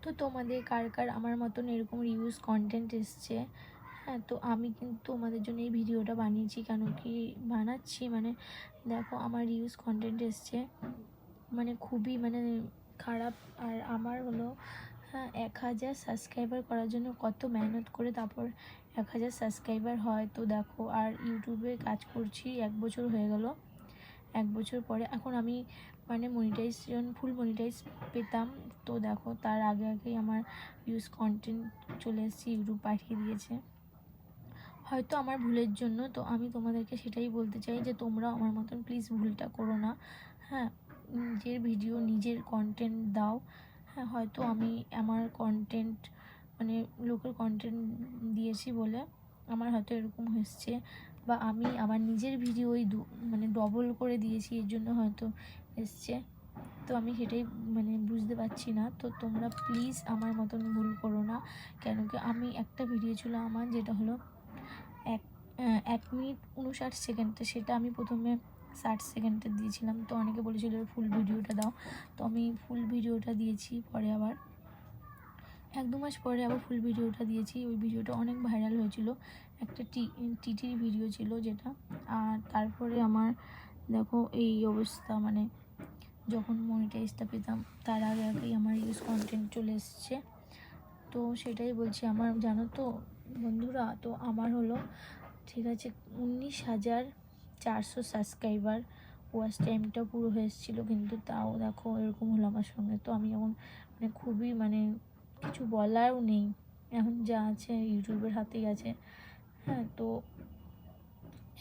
তো তোমাদের কার কার আমার মতন এরকম রিউজ কন্টেন্ট এসছে, হ্যাঁ, তো আমি কিন্তু তোমাদের জন্য এই ভিডিওটা বানিয়েছি। কেন কি বানাচ্ছি, মানে দেখো আমার রিউজ কন্টেন্ট এসছে, মানে খুবই মানে খারাপ। আর আমার হলো, হ্যাঁ, 1000 সাবস্ক্রাইবার করার জন্য কত মেহনত করে তারপর 1000 সাবস্ক্রাইবার হয়। তো দেখো, আর ইউটিউবে কাজ করছি 1 বছর হয়ে গেল। 1 বছর পরে এখন আমি মানে মনিটাইজেশন, ফুল মনিটাইজ পেতাম। তো দেখো, তার আগে আগেই আমার ইউজ কন্টেন্ট চলে এসেছে, ইউটিউব পাঠিয়ে দিয়েছে, হয়তো আমার ভুলের জন্য। তো আমি তোমাদেরকে সেটাই বলতে চাই যে তোমরা আমার মতন প্লিজ ভুলটা করো না। হ্যাঁ, নিজের ভিডিও নিজের কন্টেন্ট দাও। হ্যাঁ, হয়তো আমি আমার কন্টেন্ট মানে লোকের কন্টেন্ট দিয়েছি বলে আমার হয়তো এরকম হচ্ছে, বা আমি আমার নিজের ভিডিওই মানে ডবল করে দিয়েছি, এর জন্য হয়তো এসছে। তো আমি সেটাই মানে বুঝতে পারছি না। তো তোমরা প্লিজ আমার মতন ভুল করো না। কেন কি আমি একটা ভিডিও ছিল আমার, যেটা হলো 1 মিনিট 59 সেকেন্ডে, সেটা আমি প্রথমে 60 সেকেন্ডে দিয়েছিলাম। তো অনেকে বলেছিল ফুল ভিডিওটা দাও, তো আমি ফুল ভিডিওটা দিয়েছি। পরে আবার 1-2 মাস পরে আবার ফুল ভিডিওটা দিয়েছি। ওই ভিডিওটা অনেক ভাইরাল হয়েছিল, একটা টিটির ভিডিও ছিল যেটা। আর তারপরে আমার দেখো এই অবস্থা, মানে যখন মনিটাইজটা পেতাম তার আগে আগেই আমার ইউজ কন্টেন্ট চলে এসছে। তো সেটাই বলছি, আমার জানো তো বন্ধুরা, তো আমার হলো ঠিক আছে 19,400 সাবস্ক্রাইবার, ওয়াচ টাইমটা পুরো হয়ে এসেছিলো, কিন্তু তাও দেখো এরকম হলো আমার সঙ্গে। তো আমি এখন মানে খুবই মানে কিছু বলারও নেই, এখন যা আছে ইউটিউবের হাতেই আছে। হ্যাঁ, তো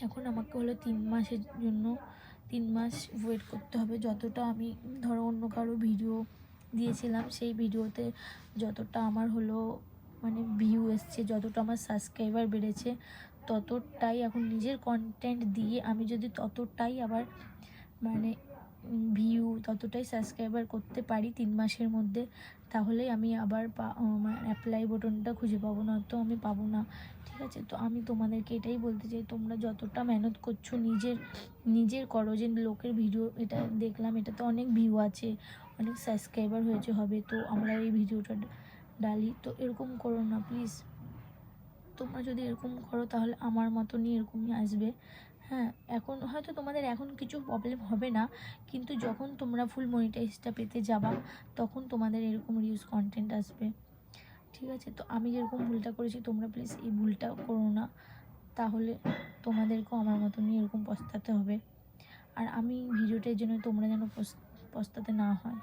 এখন আমাকে হলো 3 মাসের জন্য 3 মাস ওয়েট করতে হবে। যতটা আমি ধরো অন্য কারো ভিডিও দিয়েছিলাম, সেই ভিডিওতে যতটা আমার হলো মানে ভিউ এসছে, যতটা আমার সাবস্ক্রাইবার বেড়েছে, ততটাই এখন নিজের কন্টেন্ট দিয়ে আমি যদি ততটাই আবার মানে ভিউ ততটাই সাবস্ক্রাইবার করতে পারি 3 মাসের মধ্যে, তাহলেই আমি আবার অ্যাপ্লাই বাটনটা খুঁজে পাবো, না তো আমি পাবো না। ঠিক আছে, তো আমি তোমাদেরকে এটাই বলতে চাই, তোমরা যতটা মেহনত করছো নিজের করো। যে লোকের ভিডিও এটা দেখলাম, এটাতে অনেক ভিউ আছে, অনেক সাবস্ক্রাইবার হয়েছে হবে, তো আমরা এই ভিডিওটা ডালি। তো এরকম করো না প্লিজ। তোমরা যদি এরকম করো তাহলে আমার মতনই এরকমই আসবে। হ্যাঁ, এখন হয়তো তোমাদের এখন কিছু প্রবলেম হবে না, কিন্তু যখন তোমরা ফুল মনিটাইজটা পেতে যাবা তখন তোমাদের এরকম রিউজ কন্টেন্ট আসবে। ঠিক আছে, তো আমি যেরকম ভুলটা করেছি তোমরা প্লিজ এই ভুলটা করো না, তাহলে তোমাদেরকেও আমার মতনই এরকম পস্তাতে হবে। আর আমি ভিডিওটার জন্য তোমরা যেন পস্তাতে না হয়।